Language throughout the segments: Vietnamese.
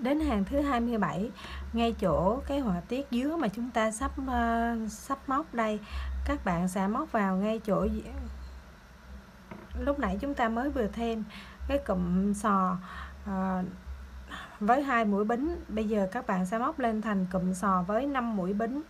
đến hàng thứ 27, ngay chỗ cái họa tiết dứa mà chúng ta sắp móc đây, các bạn sẽ móc vào ngay chỗ lúc nãy chúng ta mới vừa thêm cái cụm sò với 2 mũi bính. Bây giờ các bạn sẽ móc lên thành cụm sò với 5 mũi bính.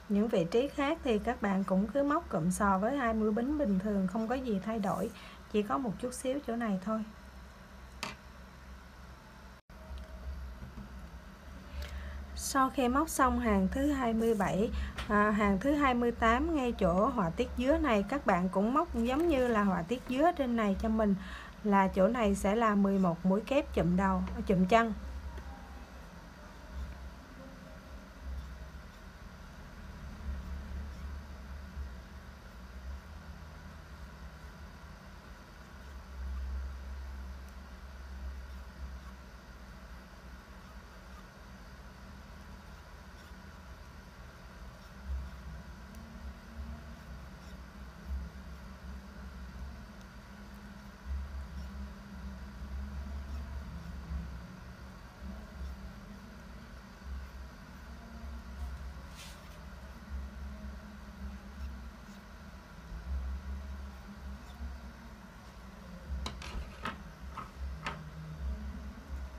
Những vị trí khác thì các bạn cũng cứ móc cụm sò với 2 mũi bính bình thường, không có gì thay đổi, chỉ có một chút xíu chỗ này thôi. Sau khi móc xong hàng thứ 27, hàng thứ 28 ngay chỗ họa tiết dứa này, các bạn cũng móc giống như là họa tiết dứa trên này cho mình, là chỗ này sẽ là 11 mũi kép chùm chân.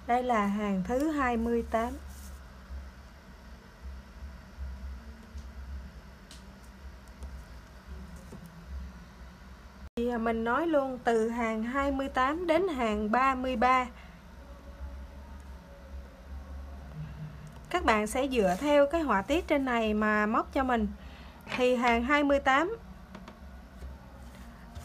Đây là hàng thứ 28. Thì mình nói luôn từ hàng 28 đến hàng 33. Các bạn sẽ dựa theo cái họa tiết trên này mà móc cho mình. Thì hàng 28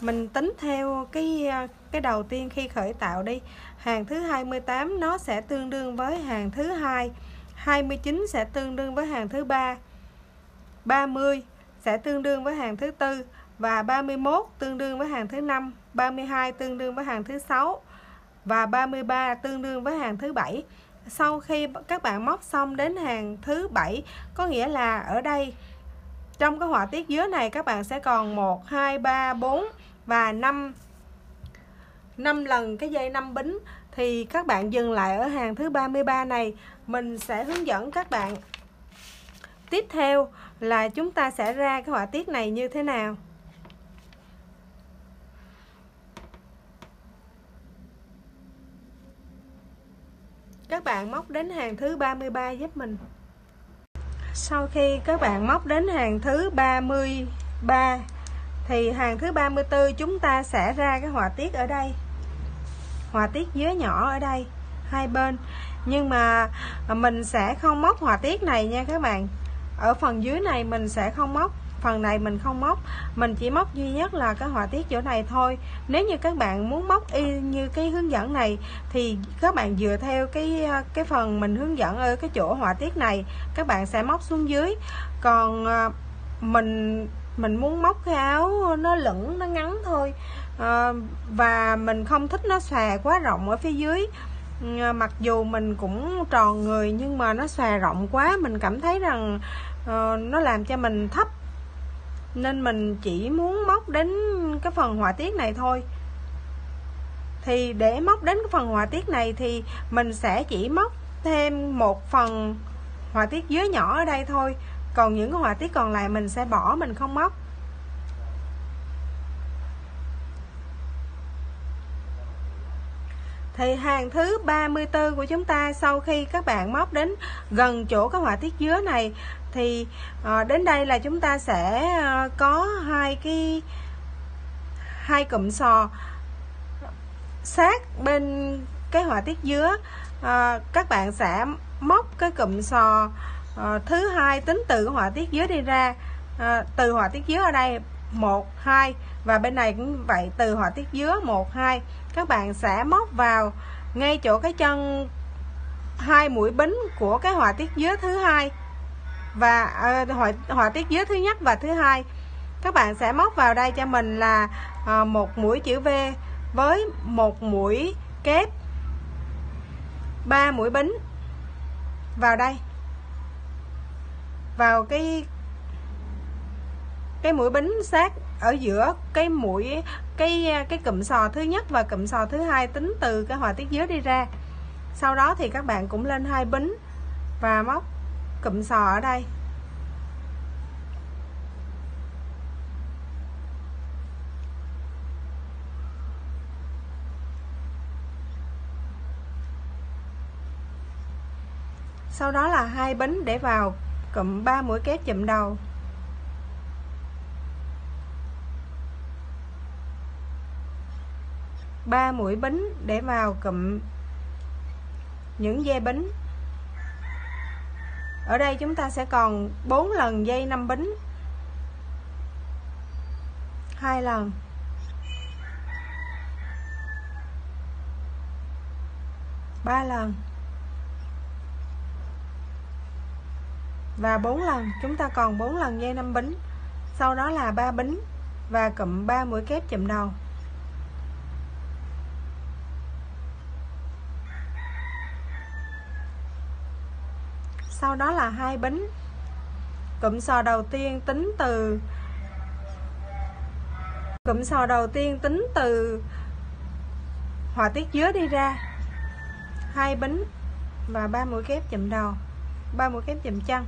mình tính theo cái đầu tiên khi khởi tạo đi. Hàng thứ 28 nó sẽ tương đương với hàng thứ 2, 29 sẽ tương đương với hàng thứ 3, 30 sẽ tương đương với hàng thứ 4 và 31 tương đương với hàng thứ 5, 32 tương đương với hàng thứ 6 và 33 tương đương với hàng thứ 7. Sau khi các bạn móc xong đến hàng thứ 7, có nghĩa là ở đây trong cái họa tiết dứa này các bạn sẽ còn 1, 2, 3, 4 và 5 lần cái dây 5 bính, thì các bạn dừng lại ở hàng thứ 33 này. Mình sẽ hướng dẫn các bạn tiếp theo là chúng ta sẽ ra cái họa tiết này như thế nào. Các bạn móc đến hàng thứ 33 giúp mình. Sau khi các bạn móc đến hàng thứ 33 thì hàng thứ 34 chúng ta sẽ ra cái họa tiết ở đây, họa tiết dứa nhỏ ở đây hai bên, nhưng mà mình sẽ không móc họa tiết này nha các bạn. Ở phần dưới này mình sẽ không móc, phần này mình không móc, mình chỉ móc duy nhất là cái họa tiết chỗ này thôi. Nếu như các bạn muốn móc y như cái hướng dẫn này thì các bạn dựa theo cái phần mình hướng dẫn ở cái chỗ họa tiết này, các bạn sẽ móc xuống dưới. Còn mình muốn móc cái áo nó lửng, nó ngắn thôi, và mình không thích nó xòe quá rộng ở phía dưới. Mặc dù mình cũng tròn người nhưng mà nó xòe rộng quá, mình cảm thấy rằng nó làm cho mình thấp, nên mình chỉ muốn móc đến cái phần họa tiết này thôi. Thì để móc đến cái phần họa tiết này thì mình sẽ chỉ móc thêm một phần họa tiết dứa nhỏ ở đây thôi, còn những cái họa tiết còn lại mình sẽ bỏ, mình không móc. Thì hàng thứ 34 của chúng ta, sau khi các bạn móc đến gần chỗ cái họa tiết dứa này thì đến đây là chúng ta sẽ có hai cụm sò sát bên cái họa tiết dứa. Các bạn sẽ móc cái cụm sò thứ 2 tính từ cái họa tiết dứa đi ra, từ họa tiết dứa ở đây 1, 2 và bên này cũng vậy, từ họa tiết dứa 1, 2. Các bạn sẽ móc vào ngay chỗ cái chân 2 mũi bính của cái họa tiết dứa thứ 2 và họa tiết dứa thứ nhất và thứ 2. Các bạn sẽ móc vào đây cho mình là một mũi chữ V với một mũi kép 3 mũi bính vào đây, vào cái mũi bính sát ở giữa cái mũi cái cụm sò thứ nhất và cụm sò thứ hai, tính từ cái họa tiết dưới đi ra. Sau đó thì các bạn cũng lên 2 bính và móc cụm sò ở đây. Sau đó là 2 bính để vào cụm 3 mũi kép chụm đầu. Ba mũi bính để vào cụm những dây bính. Ở đây chúng ta sẽ còn 4 lần dây 5 bính, 2 lần, 3 lần và 4 lần. Chúng ta còn 4 lần dây 5 bính. Sau đó là 3 bính và cụm 3 mũi kép chụm đầu. Sau đó là 2 bính. Cụm sò đầu tiên tính từ họa tiết dưới đi ra, 2 bính và 3 mũi kép chụm đầu, 3 mũi kép chụm chân.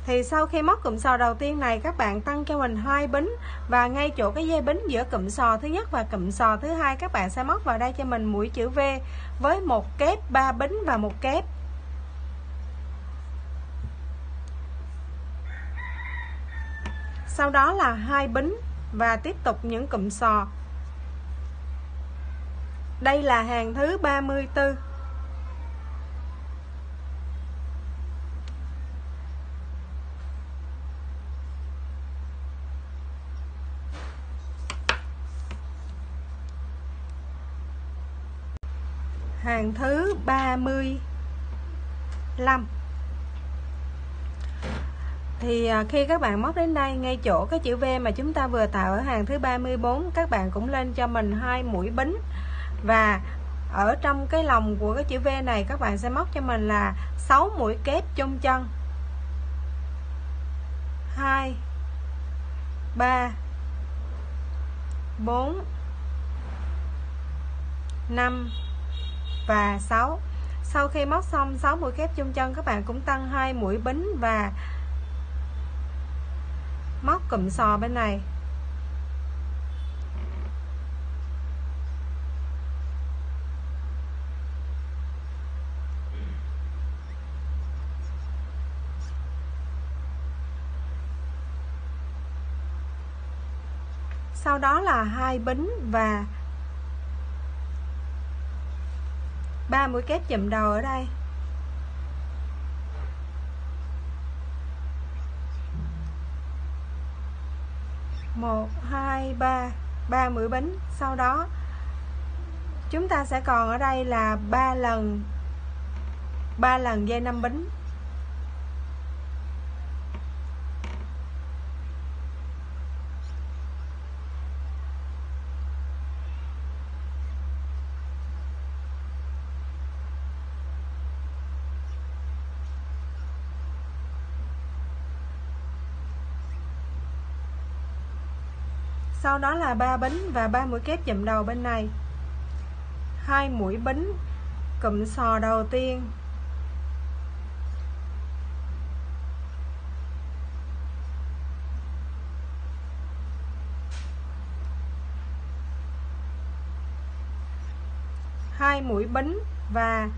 Thì sau khi móc cụm sò đầu tiên này, các bạn tăng cho mình 2 bính và ngay chỗ cái dây bính giữa cụm sò thứ nhất và cụm sò thứ hai, các bạn sẽ móc vào đây cho mình mũi chữ V với 1 kép, 3 bính và 1 kép. Sau đó là 2 bính và tiếp tục những cụm sò. Đây là hàng thứ 34. Hàng thứ 35. Thì khi các bạn móc đến đây, ngay chỗ cái chữ V mà chúng ta vừa tạo ở hàng thứ 34, các bạn cũng lên cho mình 2 mũi bính và ở trong cái lòng của cái chữ V này các bạn sẽ móc cho mình là 6 mũi kép chôn chân. 2 3 4 5 và 6. Sau khi móc xong 6 mũi kép chôn chân, các bạn cũng tăng 2 mũi bính và móc cụm sò bên này. Sau đó là 2 bính và 3 mũi kép chụm đầu ở đây. Một, hai, ba, 3 mũi bính. Sau đó chúng ta sẽ còn ở đây là 3 lần dây 5 bính. Sau đó là 3 bính và 3 mũi kép chụm đầu bên này. 2 mũi bính cụm sò đầu tiên. Hai mũi bính và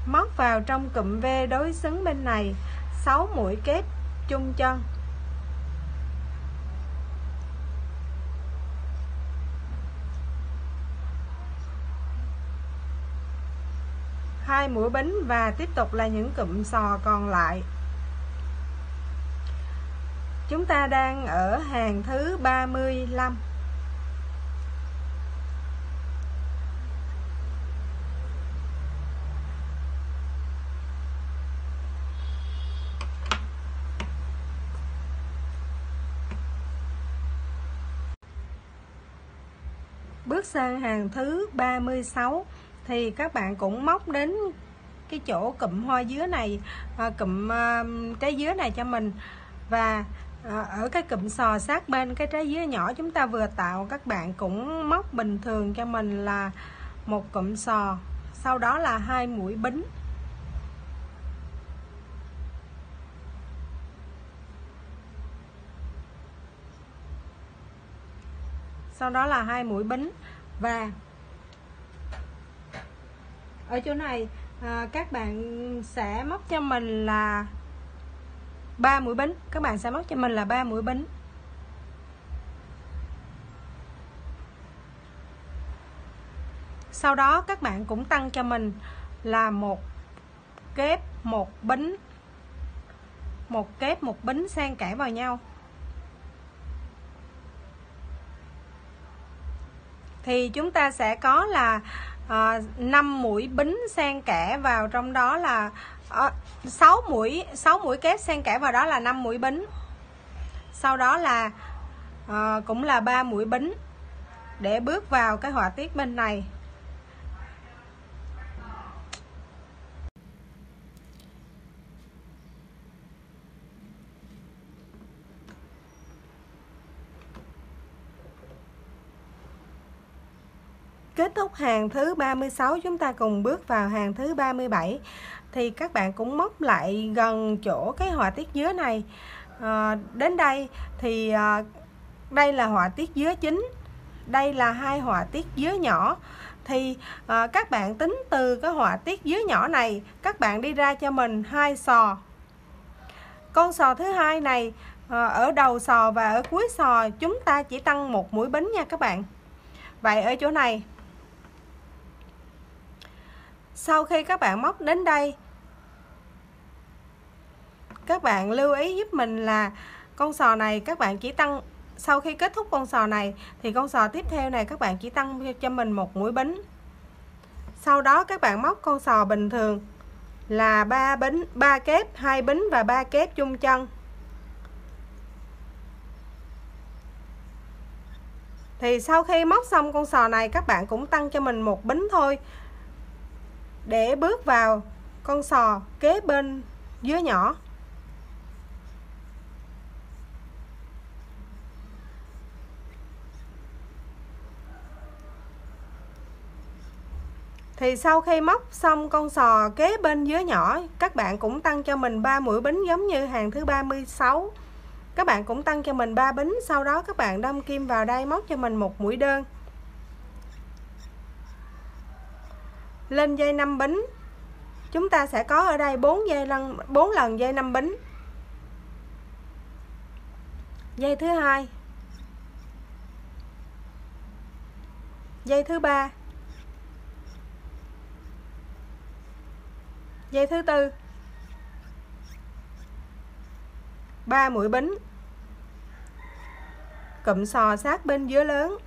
móc vào trong cụm V đối xứng bên này 6 mũi kép chung chân. 2 mũi bính và tiếp tục là những cụm sò còn lại. Chúng ta đang ở hàng thứ 35. Bước sang hàng thứ 36. thì các bạn cũng móc đến cái chỗ cụm hoa dứa này, cụm trái dứa này cho mình. Và ở cái cụm sò sát bên cái trái dứa nhỏ chúng ta vừa tạo, các bạn cũng móc bình thường cho mình là một cụm sò, sau đó là 2 mũi bính. Sau đó là 2 mũi bính. Và ở chỗ này các bạn sẽ móc cho mình là 3 mũi bính. Các bạn sẽ móc cho mình là 3 mũi bính. Sau đó các bạn cũng tăng cho mình là một kép một bính, một kép một bính xen kẽ vào nhau. Thì chúng ta sẽ có là 5 mũi bính xen kẽ vào trong đó là 6 mũi kép xen kẽ vào đó là 5 mũi bính. Sau đó là cũng là 3 mũi bính để bước vào cái họa tiết bên này. Kết thúc hàng thứ 36, chúng ta cùng bước vào hàng thứ 37. Thì các bạn cũng móc lại gần chỗ cái họa tiết dứa này. Đến đây thì đây là họa tiết dứa chính, đây là 2 họa tiết dứa nhỏ. Thì các bạn tính từ cái họa tiết dứa nhỏ này, các bạn đi ra cho mình 2 sò. Con sò thứ hai này ở đầu sò và ở cuối sò chúng ta chỉ tăng 1 mũi bính nha các bạn. Vậy ở chỗ này, sau khi các bạn móc đến đây, các bạn lưu ý giúp mình là con sò này các bạn chỉ tăng, sau khi kết thúc con sò này thì con sò tiếp theo này các bạn chỉ tăng cho mình 1 mũi bính. Sau đó các bạn móc con sò bình thường là 3 bính, 3 kép, 2 bính và 3 kép chung chân. Thì sau khi móc xong con sò này các bạn cũng tăng cho mình 1 bính thôi để bước vào con sò kế bên dứa nhỏ. Thì sau khi móc xong con sò kế bên dứa nhỏ, các bạn cũng tăng cho mình 3 mũi bính giống như hàng thứ 36. Các bạn cũng tăng cho mình 3 bính, sau đó các bạn đâm kim vào đây móc cho mình 1 mũi đơn. Lên dây 5 bính. Chúng ta sẽ có ở đây 4 lần dây 5 bính. Dây thứ hai, dây thứ ba, dây thứ tư, 3 mũi bính, cụm sò sát bên dứa lớn.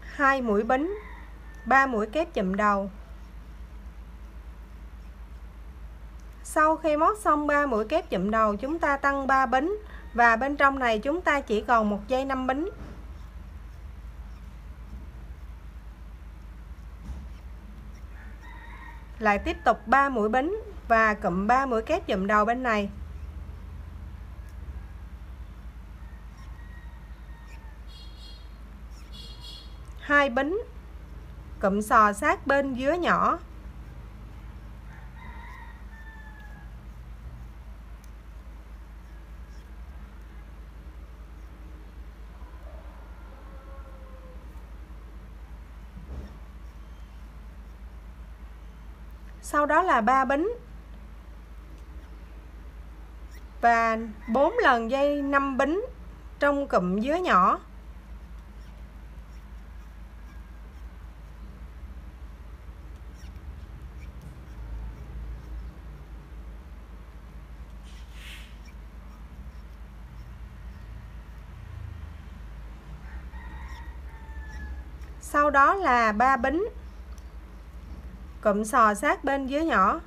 Hai mũi bính, 3 mũi kép chùm đầu. Sau khi móc xong 3 mũi kép chùm đầu, chúng ta tăng 3 bính và bên trong này chúng ta chỉ còn 1 dây 5 bính. Lại tiếp tục 3 mũi bính và cụm 3 mũi kép chùm đầu bên này. Hai bính, cụm sò sát bên dứa nhỏ. Sau đó là 3 bính và 4 lần dây 5 bính trong cụm dứa nhỏ. Sau đó là 3 bính, cụm sò sát bên dứa nhỏ.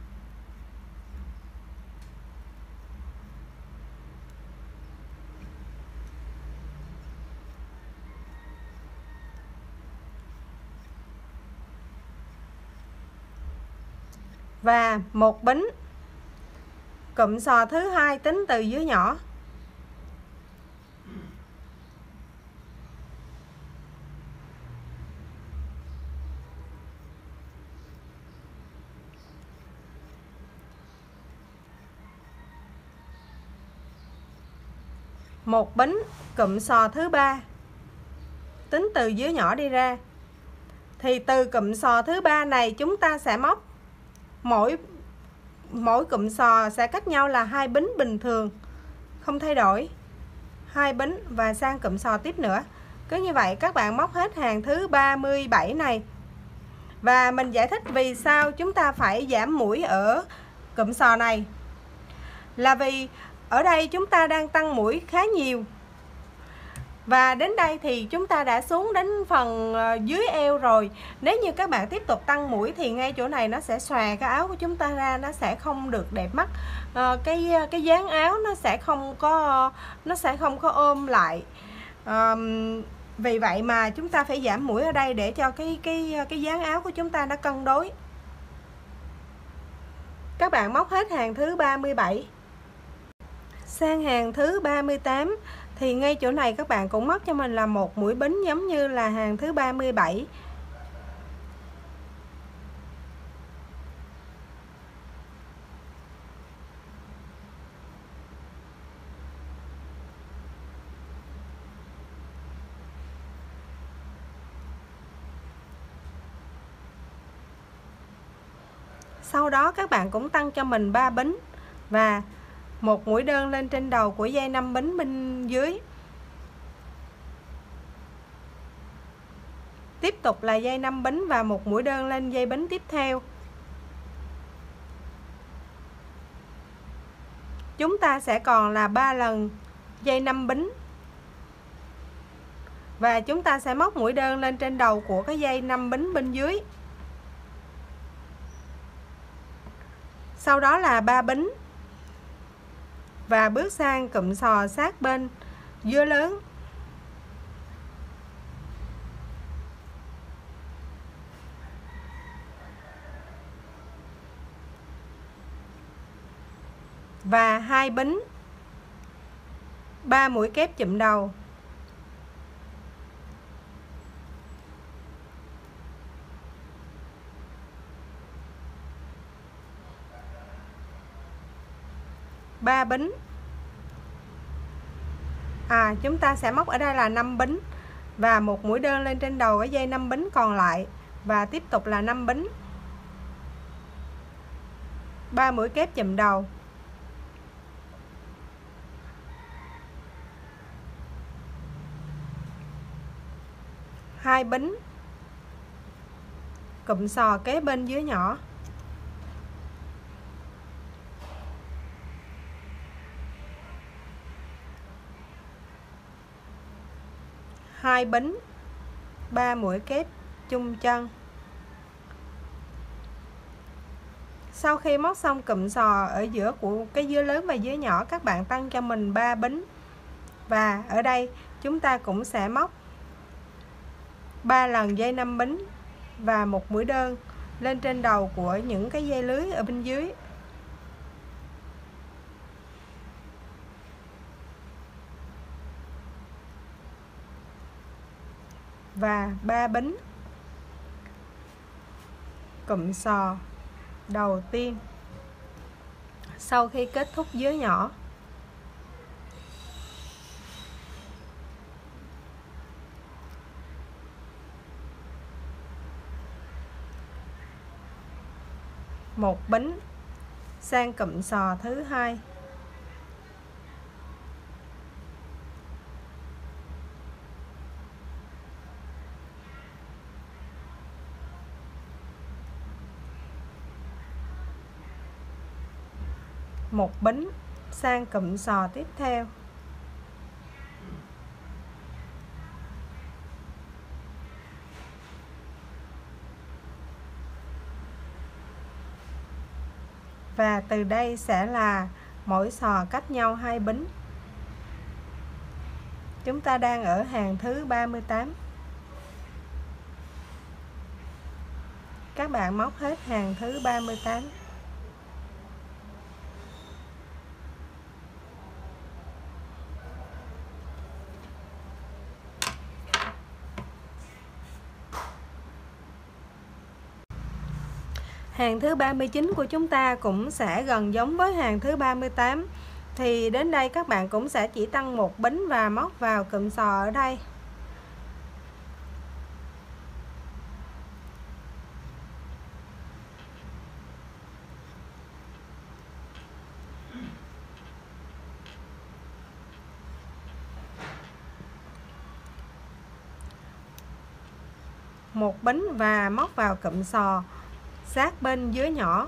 và một bính. Cụm sò thứ hai tính từ dưới nhỏ. Một bính cụm sò thứ ba tính từ dưới nhỏ đi ra. Thì từ cụm sò thứ ba này chúng ta sẽ móc mỗi cụm sò sẽ cách nhau là 2 bính bình thường, không thay đổi, 2 bính và sang cụm sò tiếp nữa. Cứ như vậy các bạn móc hết hàng thứ 37 này. Và mình giải thích vì sao chúng ta phải giảm mũi ở cụm sò này, là vì ở đây chúng ta đang tăng mũi khá nhiều. Và đến đây thì chúng ta đã xuống đến phần dưới eo rồi. Nếu như các bạn tiếp tục tăng mũi thì ngay chỗ này nó sẽ xòe cái áo của chúng ta ra, nó sẽ không được đẹp mắt. Cái dáng áo nó sẽ không có ôm lại. Vì vậy mà chúng ta phải giảm mũi ở đây để cho cái dáng áo của chúng ta nó cân đối. Các bạn móc hết hàng thứ 37. Sang hàng thứ 38 thì ngay chỗ này các bạn cũng móc cho mình là một mũi bính giống như là hàng thứ 37. Sau đó các bạn cũng tăng cho mình 3 bính và một mũi đơn lên trên đầu của dây 5 bính bên dưới. Tiếp tục là dây 5 bính và một mũi đơn lên dây bính tiếp theo. Chúng ta sẽ còn là 3 lần dây 5 bính. Và chúng ta sẽ móc mũi đơn lên trên đầu của cái dây 5 bính bên dưới. Sau đó là 3 bính. Và bước sang cụm sò sát bên dưa lớn. Và 2 bính, 3 mũi kép chụm đầu. Ba bính. Chúng ta sẽ móc ở đây là 5 bính và một mũi đơn lên trên đầu cái dây 5 bính còn lại và tiếp tục là 5 bính. 3 mũi kép chụm đầu. Hai bính. Cụm sò kế bên dưới nhỏ. Hai bính, 3 mũi kép chung chân. Sau khi móc xong cụm sò ở giữa của cái dưa lớn và dưa nhỏ, các bạn tăng cho mình 3 bính. Và ở đây chúng ta cũng sẽ móc 3 lần dây 5 bính và một mũi đơn lên trên đầu của những cái dây lưới ở bên dưới. Và 3 bính cụm sò đầu tiên sau khi kết thúc dứa nhỏ. Một bính sang cụm sò thứ hai. Một bính sang cụm sò tiếp theo. Và từ đây sẽ là mỗi sò cách nhau 2 bính. Chúng ta đang ở hàng thứ 38. Các bạn móc hết hàng thứ 38. Hàng thứ 39 của chúng ta cũng sẽ gần giống với hàng thứ 38. Thì đến đây các bạn cũng sẽ chỉ tăng một bính và móc vào cụm sò ở đây. Một bính và móc vào cụm sò sát bên dưới nhỏ.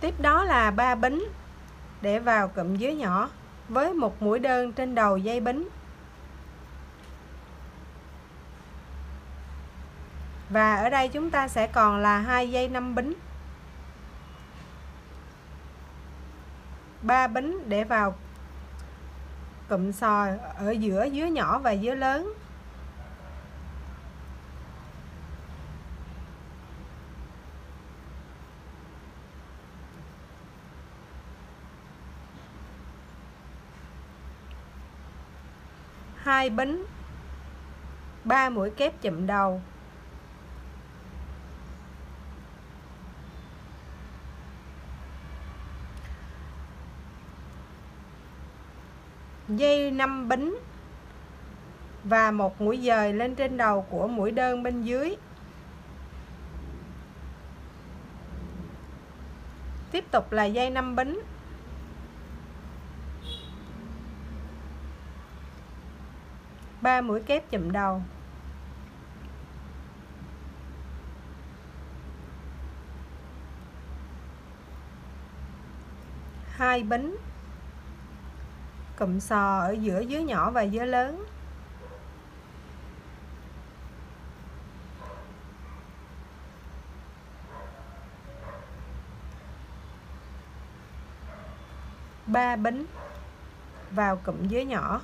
Tiếp đó là 3 bính để vào cụm dưới nhỏ với một mũi đơn trên đầu dây bính. Và ở đây chúng ta sẽ còn là 2 dây 5 bính. 3 bính để vào cụm sò ở giữa dưới nhỏ và dưới lớn. Hai bính, 3 mũi kép chụm đầu. Dây 5 bính và một mũi dời lên trên đầu của mũi đơn bên dưới. Tiếp tục là dây 5 bính. Ba mũi kép chụm đầu. Hai bính, cụm sò ở giữa dưới nhỏ và dưới lớn. Ba bính vào cụm dưới nhỏ.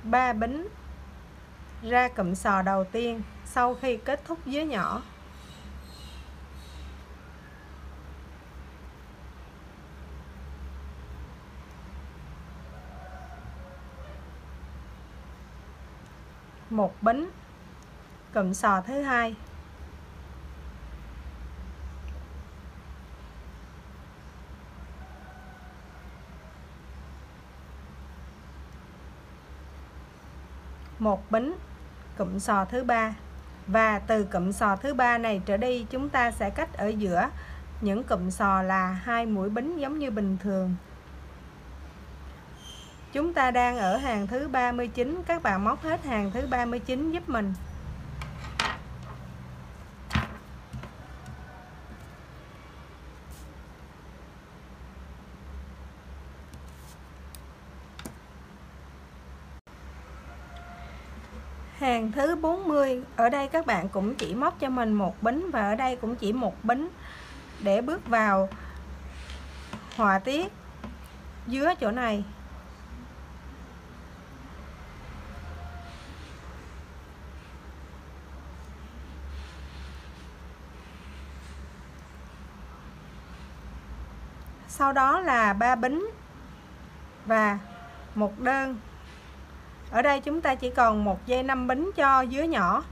Ba bính ra cụm sò đầu tiên sau khi kết thúc dưới nhỏ. Một bính, cụm sò thứ hai. Một bính, cụm sò thứ ba. Và từ cụm sò thứ ba này trở đi chúng ta sẽ cách ở giữa những cụm sò là 2 mũi bính giống như bình thường. Chúng ta đang ở hàng thứ 39, các bạn móc hết hàng thứ 39 giúp mình. Hàng thứ 40, ở đây các bạn cũng chỉ móc cho mình một bính và ở đây cũng chỉ một bính để bước vào họa tiết dưới chỗ này. Sau đó là 3 bính và một đơn. Ở đây chúng ta chỉ còn một dây 5 bính cho dưới nhỏ.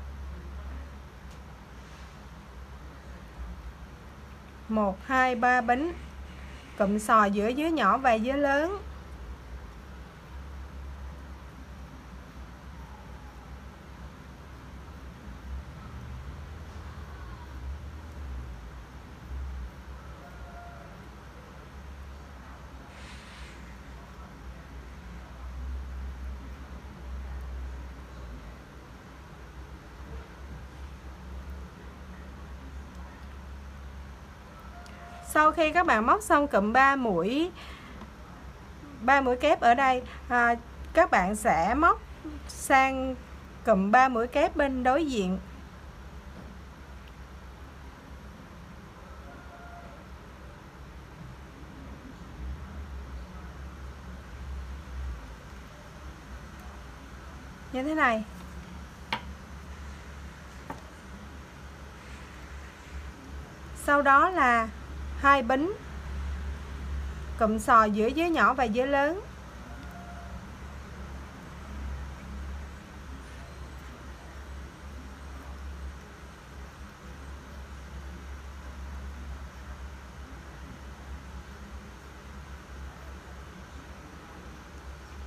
1 2 3 bính, cụm sò giữa dưới nhỏ và dưới lớn. Sau khi các bạn móc xong cụm 3 mũi kép ở đây, các bạn sẽ móc sang cụm 3 mũi kép bên đối diện. như thế này. Sau đó là 2 bính cụm sò giữa dứa nhỏ và dứa lớn.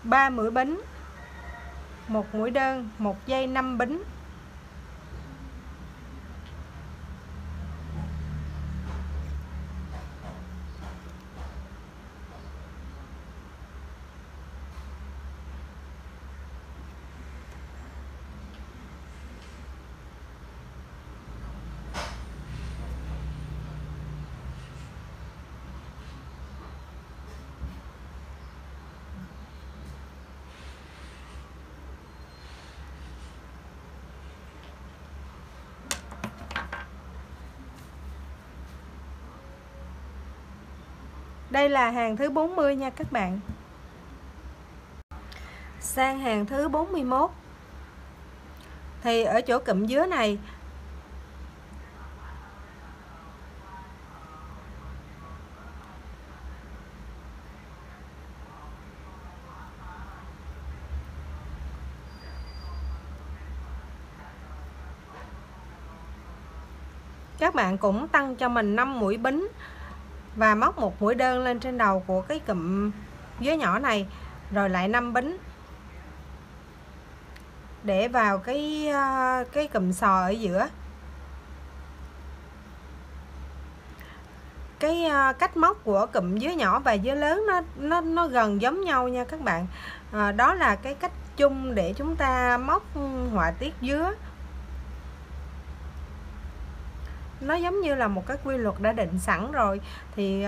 Ba mũi bính, 1 mũi đơn, 1 dây 5 bính. Đây là hàng thứ 40 nha các bạn. Sang hàng thứ 41. Thì ở chỗ cụm dứa này các bạn cũng tăng cho mình 5 mũi bính và móc 1 mũi đơn lên trên đầu của cái cụm dứa nhỏ này, rồi lại 5 bính để vào cái cụm sò ở giữa. Cái cách móc của cụm dứa nhỏ và dứa lớn nó gần giống nhau nha các bạn. Đó là cái cách chung để chúng ta móc họa tiết dứa. Nó giống như là một cái quy luật đã định sẵn rồi. Thì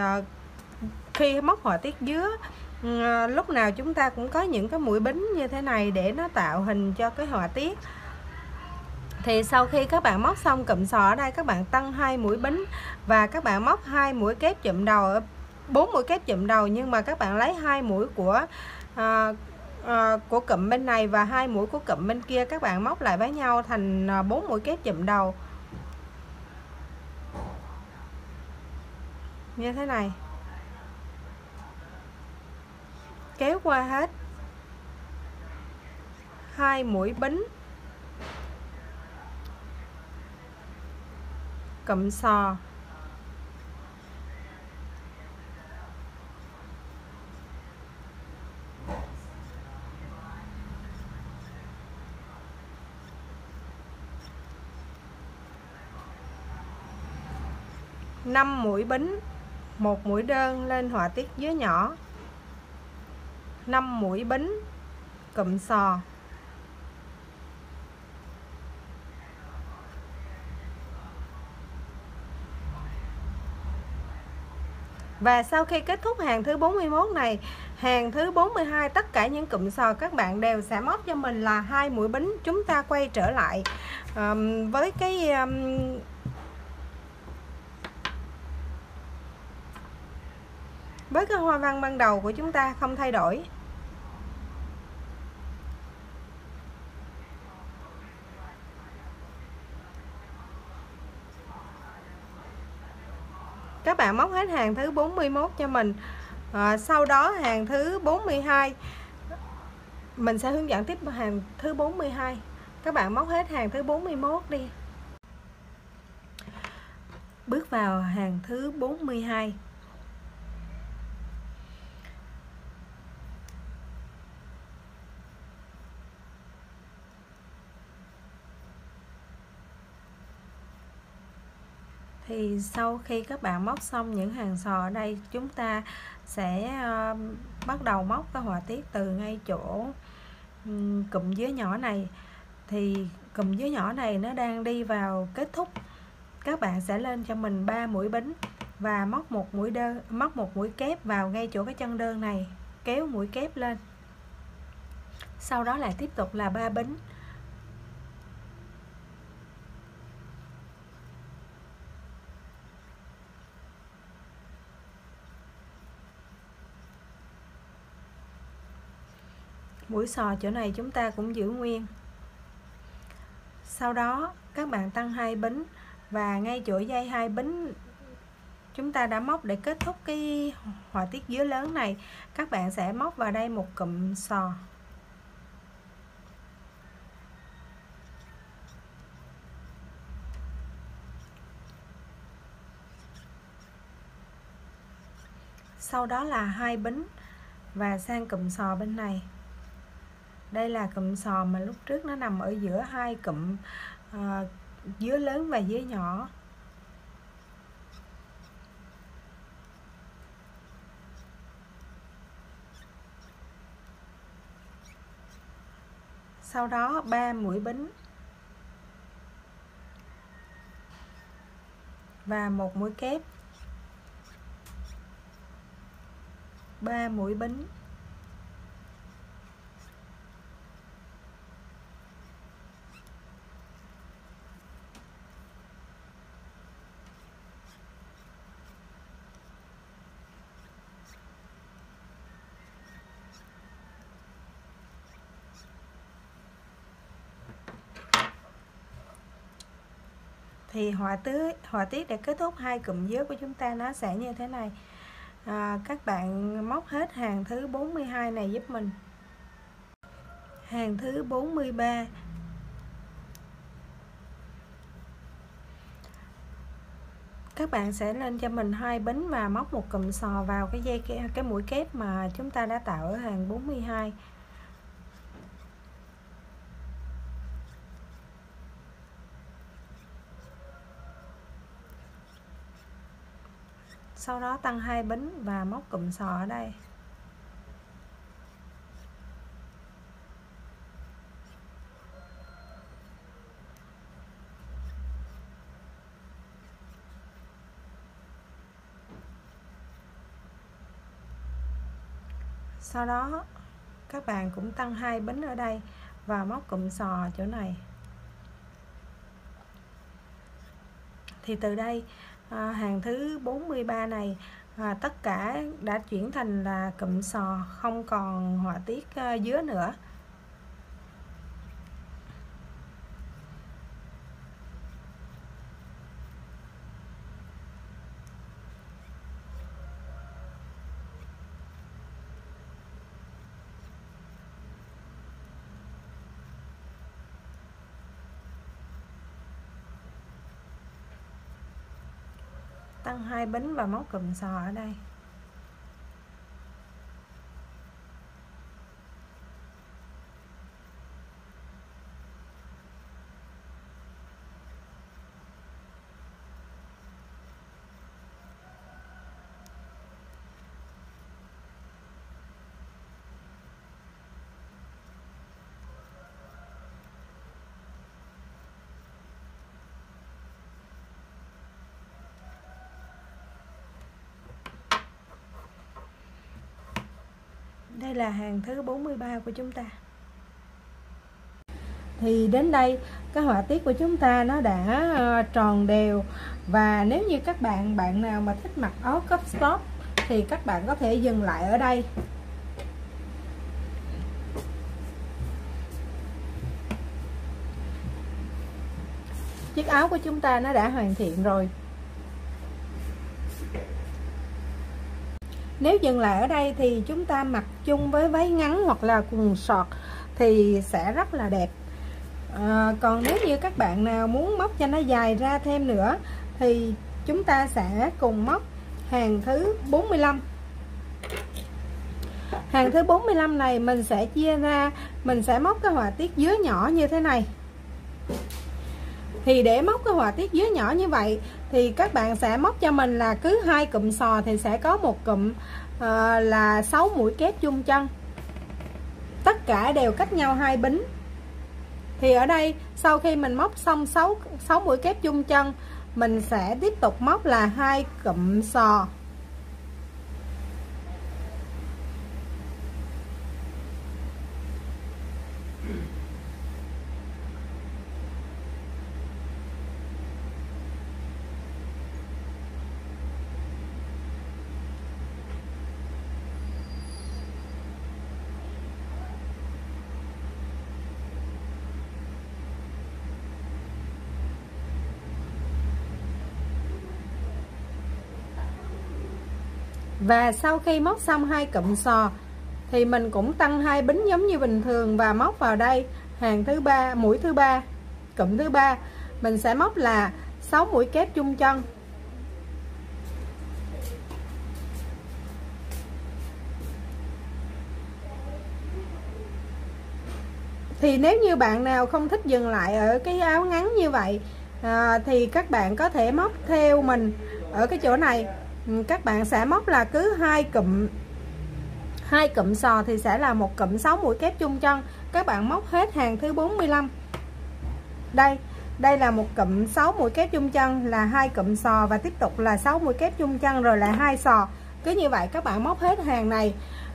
khi móc họa tiết dứa, lúc nào chúng ta cũng có những cái mũi bính như thế này để nó tạo hình cho cái họa tiết. Thì sau khi các bạn móc xong cụm sò ở đây, các bạn tăng 2 mũi bính và các bạn móc 2 mũi kép chụm đầu, 4 mũi kép chụm đầu, nhưng mà các bạn lấy 2 mũi của cụm bên này và 2 mũi của cụm bên kia, các bạn móc lại với nhau thành 4 mũi kép chụm đầu như thế này, kéo qua hết 2 mũi bính cụm sò, năm mũi bính, 1 mũi đơn lên họa tiết dứa nhỏ, 5 mũi bính cụm sò. Và sau khi kết thúc hàng thứ 41 này, hàng thứ 42 tất cả những cụm sò các bạn đều sẽ móc cho mình là 2 mũi bính. Chúng ta quay trở lại với cái hoa văn ban đầu của chúng ta không thay đổi. Các bạn móc hết hàng thứ 41 cho mình. Sau đó hàng thứ 42 mình sẽ hướng dẫn tiếp hàng thứ 42. Các bạn móc hết hàng thứ 41 đi. Bước vào hàng thứ 42. Thì sau khi các bạn móc xong những hàng sò ở đây, chúng ta sẽ bắt đầu móc cái họa tiết từ ngay chỗ cụm dứa nhỏ này. Thì cụm dứa nhỏ này nó đang đi vào kết thúc. Các bạn sẽ lên cho mình 3 mũi bính và móc 1 mũi đơn, móc 1 mũi kép vào ngay chỗ cái chân đơn này, kéo mũi kép lên. Sau đó lại tiếp tục là 3 bính. Mũi xò chỗ này chúng ta cũng giữ nguyên. Sau đó các bạn tăng 2 bính, và ngay chỗ dây 2 bính chúng ta đã móc để kết thúc cái họa tiết dứa lớn này, các bạn sẽ móc vào đây một cụm sò. Sau đó là 2 bính và sang cụm sò bên này. Đây là cụm sò mà lúc trước nó nằm ở giữa hai cụm dứa lớn và dứa nhỏ. Sau đó 3 mũi bính và 1 mũi kép, 3 mũi bính, thì họa tiết để kết thúc hai cụm dứa của chúng ta nó sẽ như thế này. Các bạn móc hết hàng thứ 42 này giúp mình. Hàng thứ 43, các bạn sẽ lên cho mình 2 bính và móc một cụm sò vào cái mũi kép mà chúng ta đã tạo ở hàng 42. Sau đó tăng 2 bính và móc cụm sò ở đây. Sau đó các bạn cũng tăng 2 bính ở đây và móc cụm sò chỗ này. Thì từ đây hàng thứ 43 này tất cả đã chuyển thành là cụm sò, không còn họa tiết dứa nữa. Tăng 2 bính và móc cụm sò ở đây. Đây là hàng thứ 43 của chúng ta. Thì đến đây cái họa tiết của chúng ta nó đã tròn đều. Và nếu như các bạn nào mà thích mặc áo cấp stop thì các bạn có thể dừng lại ở đây. Chiếc áo của chúng ta nó đã hoàn thiện rồi. Nếu dừng lại ở đây thì chúng ta mặc chung với váy ngắn hoặc là quần sọt thì sẽ rất là đẹp. Còn nếu như các bạn nào muốn móc cho nó dài ra thêm nữa thì chúng ta sẽ cùng móc hàng thứ 45. Hàng thứ 45 này mình sẽ chia ra, mình sẽ móc cái họa tiết dứa nhỏ như thế này. Thì để móc cái họa tiết dứa nhỏ như vậy thì các bạn sẽ móc cho mình là cứ 2 cụm sò thì sẽ có một cụm là 6 mũi kép chung chân. Tất cả đều cách nhau 2 bính. Thì ở đây sau khi mình móc xong 6 mũi kép chung chân, mình sẽ tiếp tục móc là 2 cụm sò. Và sau khi móc xong 2 cụm sò thì mình cũng tăng 2 bính giống như bình thường và móc vào đây hàng thứ 3, mũi thứ 3, cụm thứ 3 mình sẽ móc là 6 mũi kép chung chân. Thì nếu như bạn nào không thích dừng lại ở cái áo ngắn như vậy thì các bạn có thể móc theo mình ở cái chỗ này. Các bạn sẽ móc là cứ 2 cụm sò thì sẽ là một cụm 6 mũi kép chung chân. Các bạn móc hết hàng thứ 45. Đây là một cụm 6 mũi kép chung chân là 2 cụm sò và tiếp tục là 6 mũi kép chung chân rồi là 2 sò. Cứ như vậy các bạn móc hết hàng này.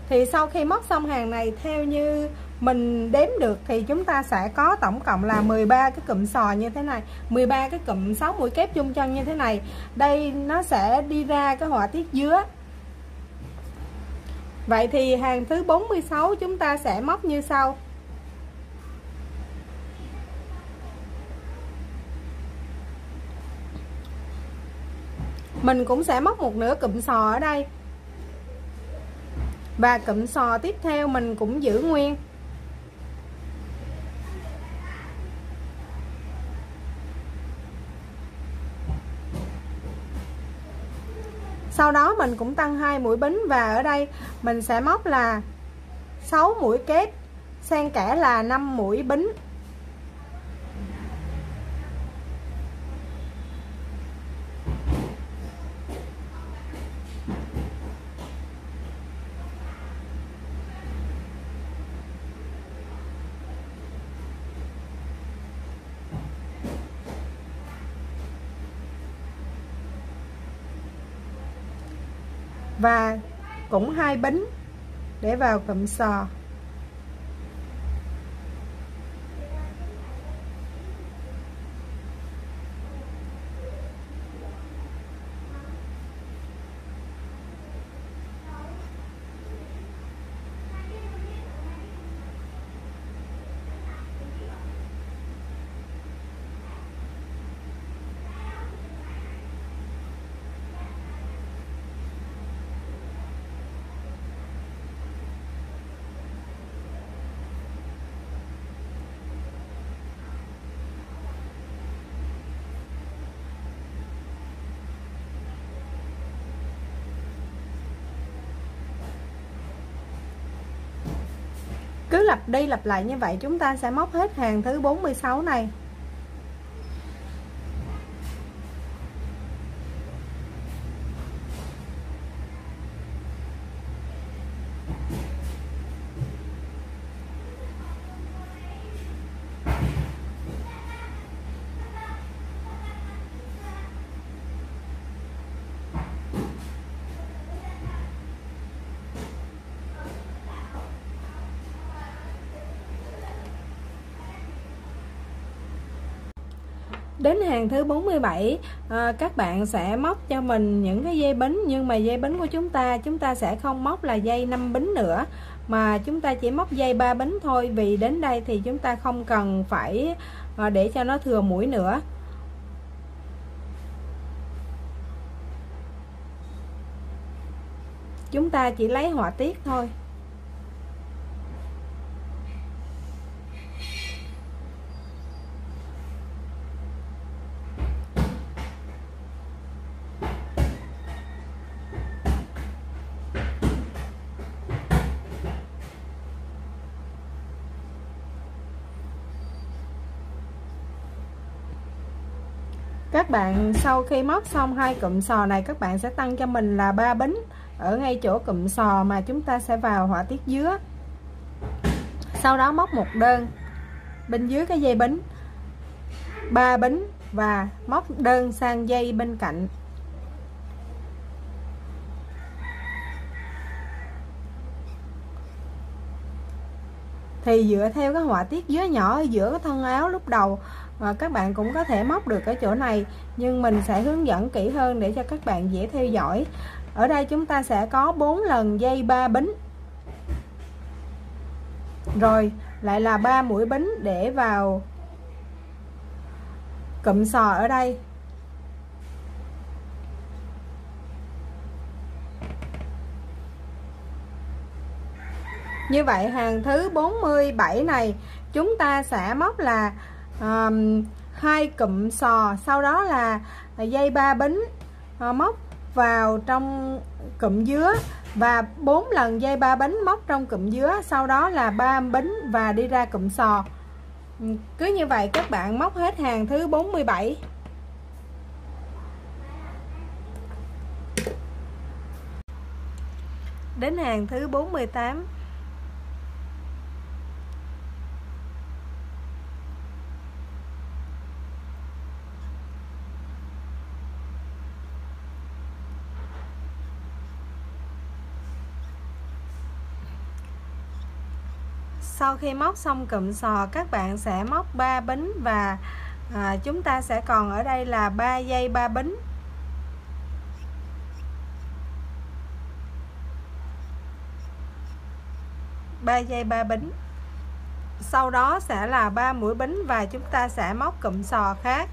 Thì sau khi móc xong hàng này theo như mình đếm được thì chúng ta sẽ có tổng cộng là 13 cái cụm sò như thế này, 13 cái cụm 6 mũi kép chung chân như thế này. Đây nó sẽ đi ra cái họa tiết dứa. Vậy thì hàng thứ 46 chúng ta sẽ móc như sau. Mình cũng sẽ móc một nửa cụm sò ở đây. Và cụm sò tiếp theo mình cũng giữ nguyên. Sau đó mình cũng tăng 2 mũi bính và ở đây mình sẽ móc là 6 mũi kép xen kẽ là 5 mũi bính. Và cũng 2 bính để vào cụm sò. Cứ lặp đi lặp lại như vậy chúng ta sẽ móc hết hàng thứ 46 này. Đến hàng thứ 47 các bạn sẽ móc cho mình những cái dây bính, nhưng mà dây bính của chúng ta sẽ không móc là dây 5 bính nữa mà chúng ta chỉ móc dây 3 bính thôi, vì đến đây thì chúng ta không cần phải để cho nó thừa mũi nữa. Chúng ta chỉ lấy họa tiết thôi. Các bạn sau khi móc xong 2 cụm sò này, các bạn sẽ tăng cho mình là 3 bính ở ngay chỗ cụm sò mà chúng ta sẽ vào họa tiết dứa. Sau đó móc một đơn bên dưới cái dây bính, 3 bính và móc đơn sang dây bên cạnh. Thì dựa theo cái họa tiết dứa nhỏ ở giữa cái thân áo lúc đầu, các bạn cũng có thể móc được ở chỗ này, nhưng mình sẽ hướng dẫn kỹ hơn để cho các bạn dễ theo dõi. Ở đây chúng ta sẽ có 4 lần dây 3 bính, rồi lại là 3 mũi bính để vào cụm sò ở đây. Như vậy hàng thứ 47 này chúng ta sẽ móc là 2 cụm sò, sau đó là dây 3 bính móc vào trong cụm dứa và 4 lần dây 3 bính móc trong cụm dứa, sau đó là 3 bính và đi ra cụm sò. Cứ như vậy các bạn móc hết hàng thứ 47. Đến hàng thứ 48. Sau khi móc xong cụm sò, các bạn sẽ móc 3 bính và chúng ta sẽ còn ở đây là 3 dây 3 bính. Dây 3 bính. Sau đó sẽ là 3 mũi bính và chúng ta sẽ móc cụm sò khác.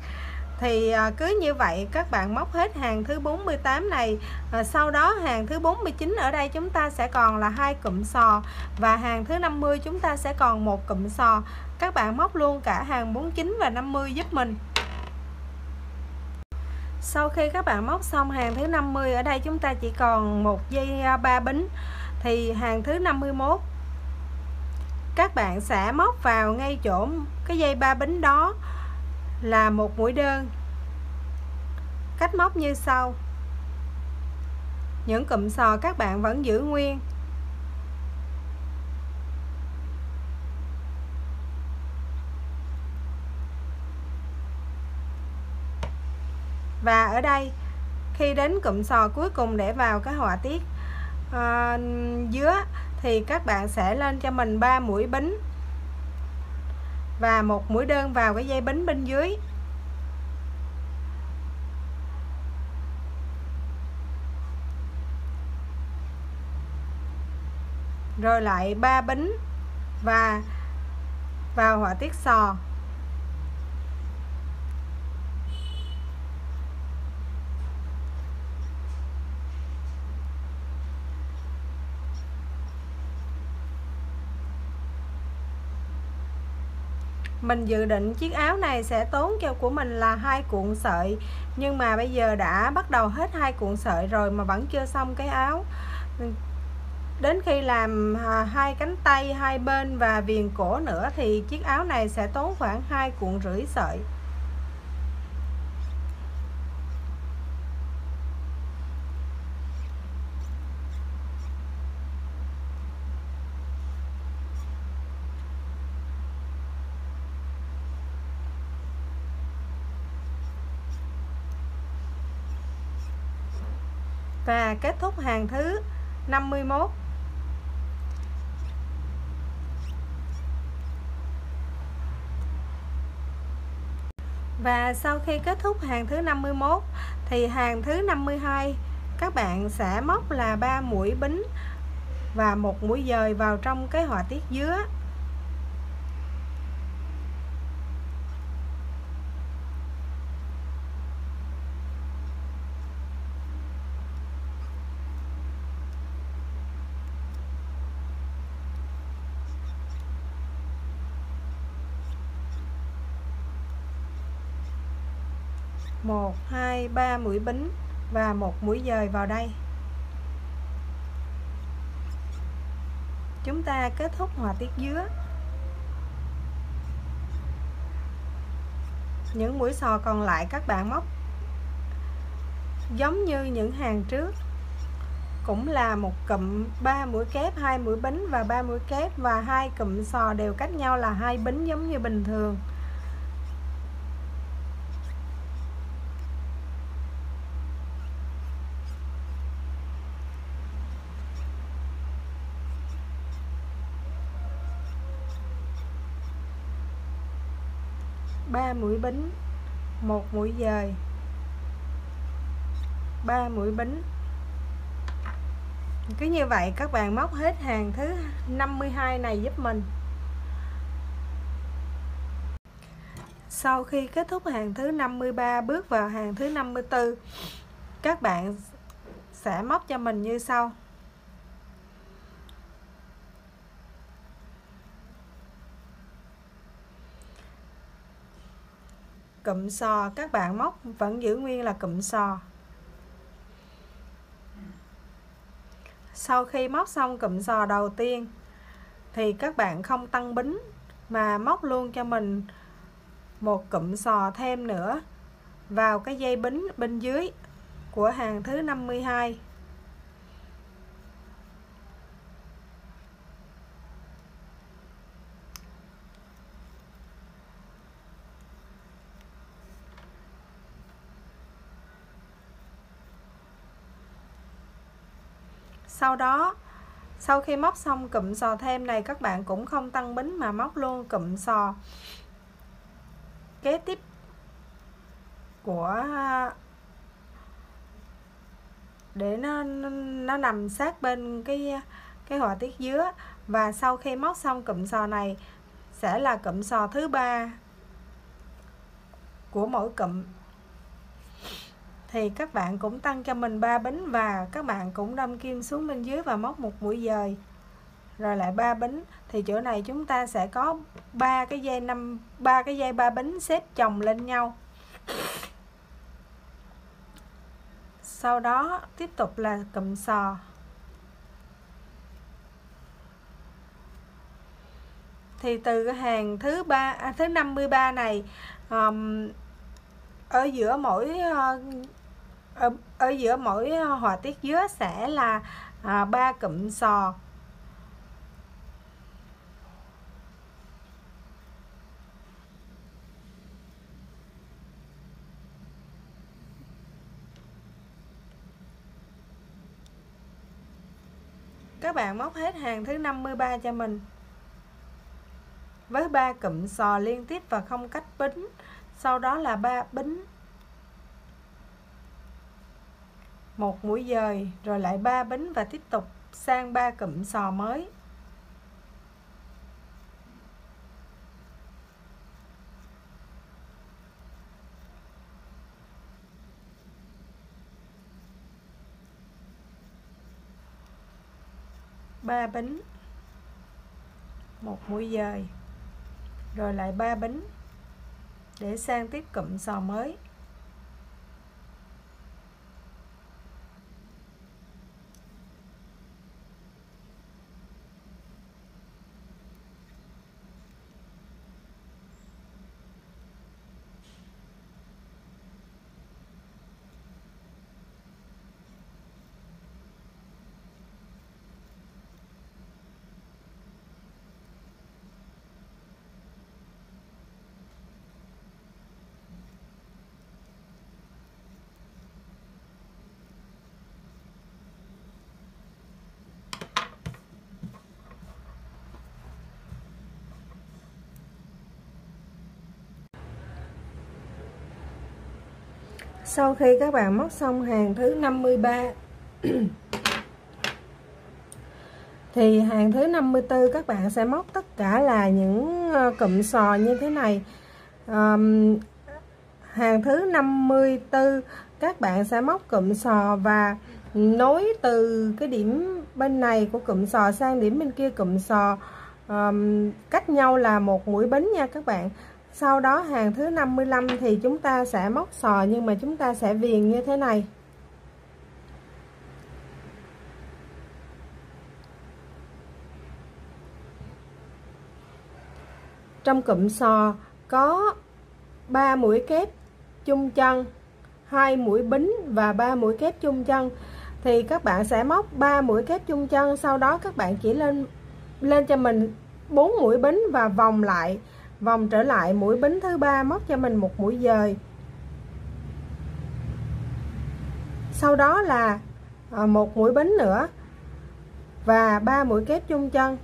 Thì cứ như vậy các bạn móc hết hàng thứ 48 này. Sau đó hàng thứ 49 ở đây chúng ta sẽ còn là 2 cụm sò và hàng thứ 50 chúng ta sẽ còn 1 cụm sò. Các bạn móc luôn cả hàng 49 và 50 giúp mình. Sau khi các bạn móc xong hàng thứ 50, ở đây chúng ta chỉ còn 1 dây 3 bính. Thì hàng thứ 51 các bạn sẽ móc vào ngay chỗ cái dây 3 bính đó là 1 mũi đơn. Cách móc như sau. Những cụm sò các bạn vẫn giữ nguyên. Và ở đây khi đến cụm sò cuối cùng để vào cái họa tiết dứa thì các bạn sẽ lên cho mình 3 mũi bính và 1 mũi đơn vào cái dây bính bên dưới. Rồi lại 3 bính và vào họa tiết sò. Mình dự định chiếc áo này sẽ tốn cho của mình là 2 cuộn sợi, nhưng mà bây giờ đã bắt đầu hết 2 cuộn sợi rồi mà vẫn chưa xong cái áo. Đến khi làm 2 cánh tay hai bên và viền cổ nữa thì chiếc áo này sẽ tốn khoảng 2 cuộn rưỡi sợi. Và kết thúc hàng thứ 51. Và sau khi kết thúc hàng thứ 51 thì hàng thứ 52 các bạn sẽ móc là 3 mũi bính và 1 mũi dời vào trong cái họa tiết dứa. Một, hai, 3 mũi bính và 1 mũi dời vào đây. Chúng ta kết thúc họa tiết dứa. Những mũi sò còn lại các bạn móc giống như những hàng trước, cũng là một cụm 3 mũi kép, 2 mũi bính và 3 mũi kép, và 2 cụm sò đều cách nhau là 2 bính giống như bình thường. Ba mũi bính, 1 mũi dời, 3 mũi bính. Cứ như vậy các bạn móc hết hàng thứ 52 này giúp mình. Sau khi kết thúc hàng thứ 53 bước vào hàng thứ 54, các bạn sẽ móc cho mình như sau. cụm sò, các bạn móc vẫn giữ nguyên là cụm sò. Sau khi móc xong cụm sò đầu tiên thì các bạn không tăng bính mà móc luôn cho mình một cụm sò thêm nữa vào cái dây bính bên dưới của hàng thứ 52. Sau đó, sau khi móc xong cụm sò thêm này, các bạn cũng không tăng bính mà móc luôn cụm sò kế tiếp của để nó nằm sát bên cái họa tiết dứa. Và sau khi móc xong cụm sò này sẽ là cụm sò thứ 3 của mỗi cụm. Thì các bạn cũng tăng cho mình 3 bính và các bạn cũng đâm kim xuống bên dưới và móc một mũi dời rồi lại 3 bính. Thì chỗ này chúng ta sẽ có 3 cái dây 3 bính xếp chồng lên nhau. Sau đó tiếp tục là cụm sò. Thì từ cái hàng thứ 53 này, ở giữa mỗi họa tiết dứa sẽ là 3 cụm sò. Các bạn móc hết hàng thứ 53 cho mình với 3 cụm sò liên tiếp và không cách bính. Sau đó là 3 bính, một mũi dời rồi lại 3 bính và tiếp tục sang 3 cụm sò mới. Ba bính, một mũi dời rồi lại 3 bính để sang tiếp cụm sò mới. Sau khi các bạn móc xong hàng thứ 53 thì hàng thứ 54 các bạn sẽ móc tất cả là những cụm sò như thế này. Hàng thứ 54 các bạn sẽ móc cụm sò và nối từ cái điểm bên này của cụm sò sang điểm bên kia cụm sò, cách nhau là một mũi bính nha các bạn. Sau đó hàng thứ 55 thì chúng ta sẽ móc sò nhưng mà chúng ta sẽ viền như thế này. Trong cụm sò có 3 mũi kép chung chân, 2 mũi bính và 3 mũi kép chung chân. Thì các bạn sẽ móc 3 mũi kép chung chân, sau đó các bạn chỉ lên cho mình 4 mũi bính và vòng trở lại mũi bính thứ 3, móc cho mình một mũi dời. Sau đó là một mũi bính nữa và 3 mũi kép chung chân.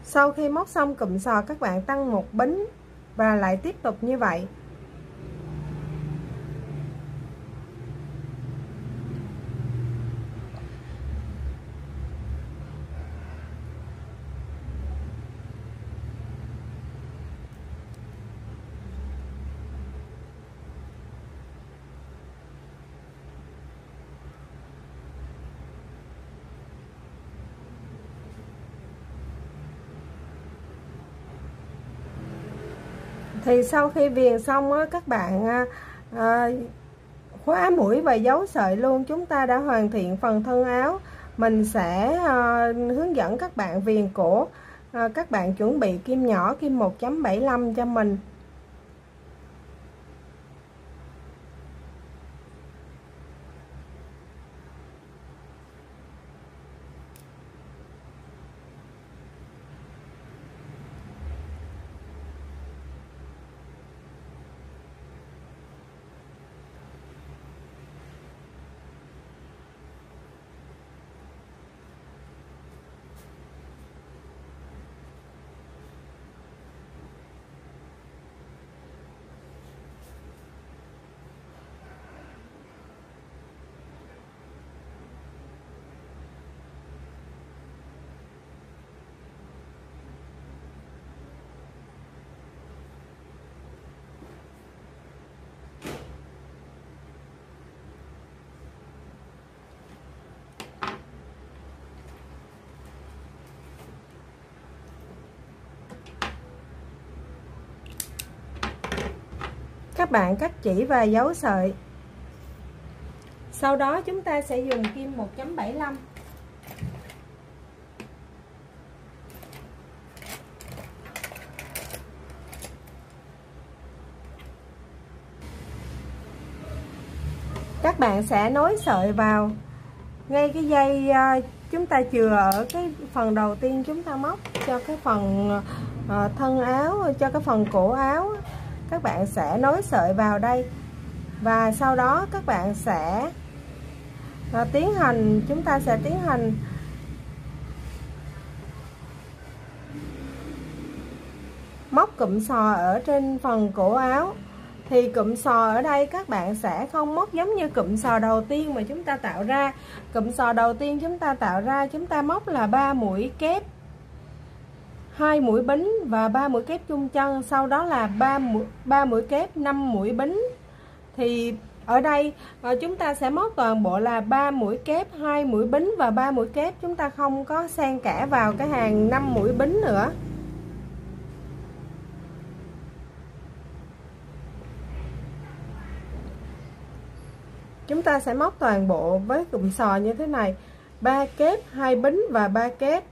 Sau khi móc xong cụm sò các bạn tăng một bính và lại tiếp tục như vậy. Thì sau khi viền xong á, các bạn khóa mũi và giấu sợi luôn. Chúng ta đã hoàn thiện phần thân áo. Mình sẽ hướng dẫn các bạn viền cổ. Các bạn chuẩn bị kim nhỏ, kim 1.75 cho mình. Các bạn cắt chỉ và giấu sợi. Sau đó chúng ta sẽ dùng kim 1.75. Các bạn sẽ nối sợi vào ngay cái dây chúng ta chừa ở cái phần đầu tiên chúng ta móc cho cái phần thân áo, cho cái phần cổ áo. Các bạn sẽ nối sợi vào đây và sau đó các bạn sẽ chúng ta sẽ tiến hành móc cụm sò ở trên phần cổ áo. Thì cụm sò ở đây các bạn sẽ không móc giống như cụm sò đầu tiên mà chúng ta tạo ra. Cụm sò đầu tiên chúng ta tạo ra, chúng ta móc là 3 mũi kép, 2 mũi bính và 3 mũi kép chung chân, sau đó là 3 mũi kép, 5 mũi bính. Thì ở đây chúng ta sẽ móc toàn bộ là 3 mũi kép, 2 mũi bính và 3 mũi kép, chúng ta không có xen kẽ vào cái hàng 5 mũi bính nữa. Chúng ta sẽ móc toàn bộ với cụm sò như thế này: 3 kép, 2 bính và 3 kép.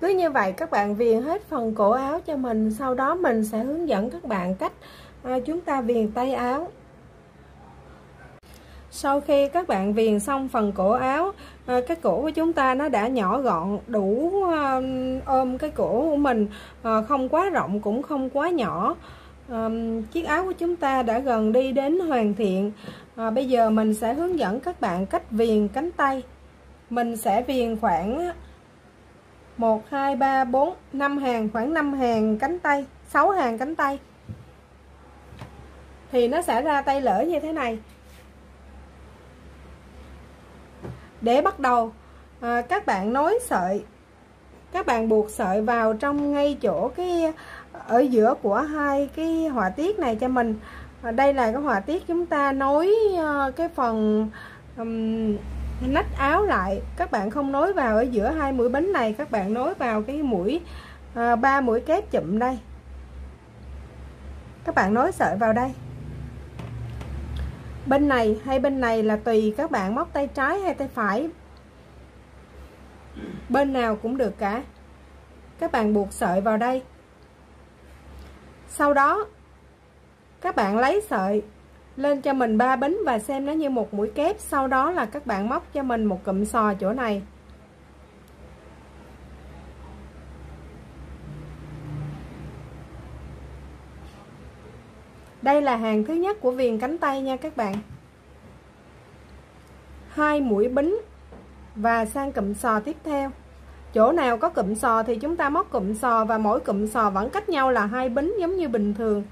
Cứ như vậy các bạn viền hết phần cổ áo cho mình. Sau đó mình sẽ hướng dẫn các bạn cách chúng ta viền tay áo. Sau khi các bạn viền xong phần cổ áo, cái cổ của chúng ta nó đã nhỏ gọn, đủ ôm cái cổ của mình, không quá rộng cũng không quá nhỏ. Chiếc áo của chúng ta đã gần đi đến hoàn thiện. Bây giờ mình sẽ hướng dẫn các bạn cách viền cánh tay. Mình sẽ viền khoảng 1, 2, 3, 4, 5 hàng, khoảng 5 hàng cánh tay, 6 hàng cánh tay. Thì nó sẽ ra tay lỡ như thế này. Để bắt đầu, các bạn nối sợi, các bạn buộc sợi vào trong ngay chỗ cái ở giữa của hai cái họa tiết này cho mình. Đây là cái họa tiết chúng ta nối cái phần nách áo lại. Các bạn không nối vào ở giữa hai mũi bính này, các bạn nối vào cái mũi 3 mũi kép chụm đây. Các bạn nối sợi vào đây. Bên này hay bên này là tùy các bạn móc tay trái hay tay phải, bên nào cũng được cả. Các bạn buộc sợi vào đây. Sau đó các bạn lấy sợi lên cho mình 3 bính và xem nó như một mũi kép. Sau đó là các bạn móc cho mình một cụm sò chỗ này. Đây là hàng thứ nhất của viền cánh tay nha các bạn. 2 mũi bính và sang cụm sò tiếp theo. chỗ nào có cụm sò thì chúng ta móc cụm sò, và mỗi cụm sò vẫn cách nhau là 2 bính giống như bình thường.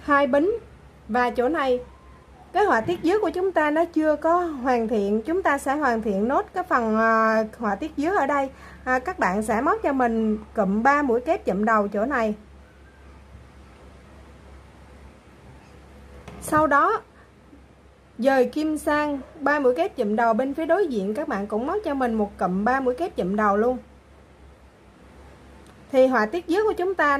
Hai bính. Và chỗ này cái họa tiết dưới của chúng ta nó chưa có hoàn thiện, chúng ta sẽ hoàn thiện nốt cái phần họa tiết dưới ở đây. Các bạn sẽ móc cho mình cụm 3 mũi kép chụm đầu chỗ này. Sau đó dời kim sang 3 mũi kép chụm đầu bên phía đối diện, các bạn cũng móc cho mình một cụm 3 mũi kép chụm đầu luôn. Thì họa tiết dưới của chúng ta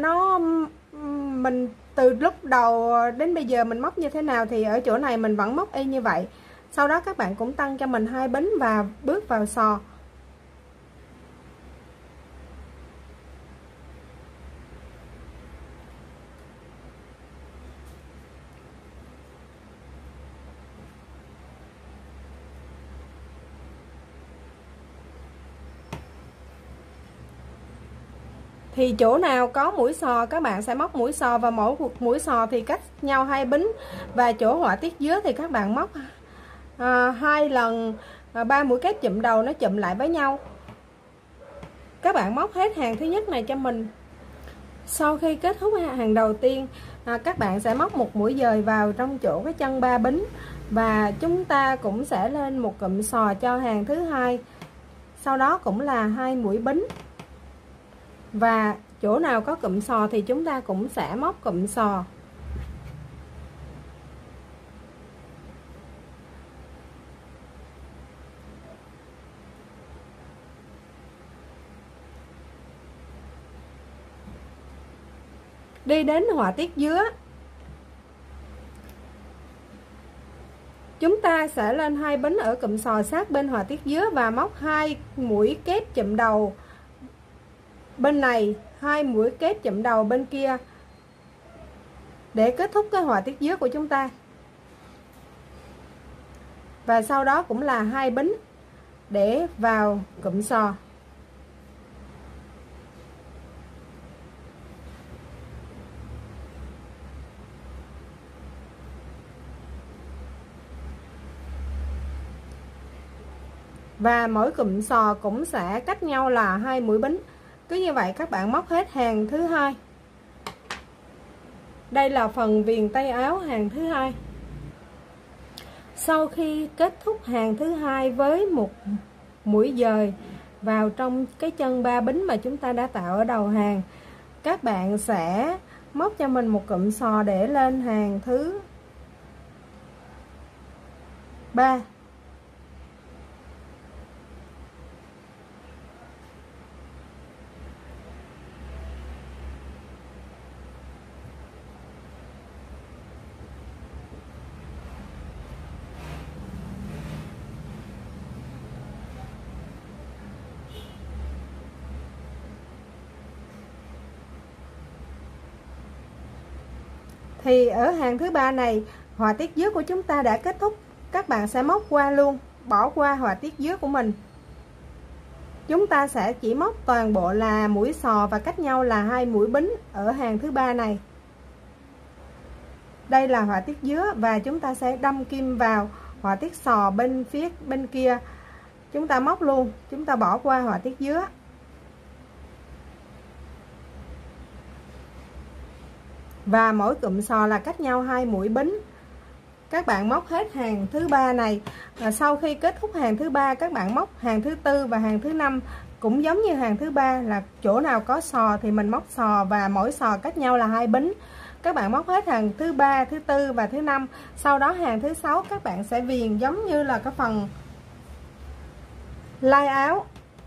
mình từ lúc đầu đến bây giờ mình móc như thế nào thì ở chỗ này mình vẫn móc y như vậy. Sau đó các bạn cũng tăng cho mình 2 bính và bước vào sò. Thì chỗ nào có mũi sò các bạn sẽ móc mũi sò, và mỗi mũi sò thì cách nhau 2 bính. Và chỗ họa tiết dưới thì các bạn móc 2 lần 3 mũi kép chụm đầu nó chụm lại với nhau. Các bạn móc hết hàng thứ nhất này cho mình. Sau khi kết thúc hàng đầu tiên, các bạn sẽ móc một mũi dời vào trong chỗ cái chân 3 bính, và chúng ta cũng sẽ lên một cụm sò cho hàng thứ hai. Sau đó cũng là 2 mũi bính. Và chỗ nào có cụm sò thì chúng ta cũng sẽ móc cụm sò. Đi đến họa tiết dưới, chúng ta sẽ lên 2 bính ở cụm sò sát bên họa tiết dưới và móc 2 mũi kép chụm đầu bên này, 2 mũi kép chụm đầu bên kia để kết thúc cái họa tiết dưới của chúng ta. Và sau đó cũng là 2 bính để vào cụm sò. Và mỗi cụm sò cũng sẽ cách nhau là 2 mũi bính. Cứ như vậy các bạn móc hết hàng thứ hai. Đây là phần viền tay áo hàng thứ hai. Sau khi kết thúc hàng thứ hai với một mũi dời vào trong cái chân 3 bính mà chúng ta đã tạo ở đầu hàng, các bạn sẽ móc cho mình một cụm sò để lên hàng thứ 3. Thì ở hàng thứ 3 này, họa tiết dưới của chúng ta đã kết thúc. Các bạn sẽ móc qua luôn, bỏ qua họa tiết dưới của mình. Chúng ta sẽ chỉ móc toàn bộ là mũi sò và cách nhau là 2 mũi bính ở hàng thứ 3 này. Đây là họa tiết dưới và chúng ta sẽ đâm kim vào họa tiết sò bên phía bên kia. Chúng ta móc luôn, chúng ta bỏ qua họa tiết dưới. Và mỗi cụm sò là cách nhau 2 mũi bính. Các bạn móc hết hàng thứ 3 này. Sau khi kết thúc hàng thứ 3, các bạn móc hàng thứ 4 và hàng thứ 5 cũng giống như hàng thứ 3, là chỗ nào có sò thì mình móc sò và mỗi sò cách nhau là 2 bính. Các bạn móc hết hàng thứ 3, thứ 4 và thứ 5. Sau đó hàng thứ 6 các bạn sẽ viền giống như là cái phần lai áo.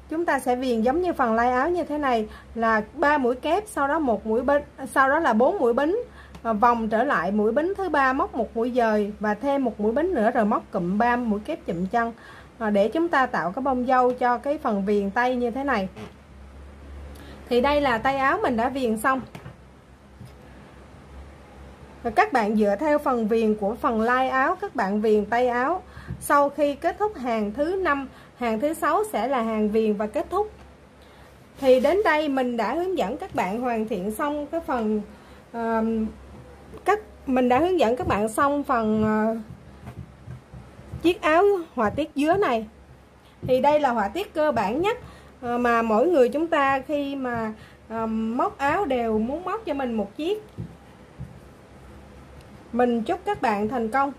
Chúng ta sẽ viền giống như phần lai áo như thế này, là 3 mũi kép, sau đó 1 mũi bính, sau đó là 4 mũi bính, vòng trở lại mũi bính thứ 3, móc một mũi dời và thêm một mũi bính nữa, rồi móc cụm 3 mũi kép chụm chân để chúng ta tạo cái bông dâu cho cái phần viền tay như thế này. Thì đây là tay áo mình đã viền xong. Và các bạn dựa theo phần viền của phần lai áo, các bạn viền tay áo. Sau khi kết thúc hàng thứ 5 Hàng thứ 6 sẽ là hàng viền và kết thúc. Thì đến đây mình đã hướng dẫn các bạn hoàn thiện xong cái phần mình đã hướng dẫn các bạn xong phần chiếc áo họa tiết dứa này. Thì đây là họa tiết cơ bản nhất mà mỗi người chúng ta khi mà móc áo đều muốn móc cho mình một chiếc. Mình chúc các bạn thành công.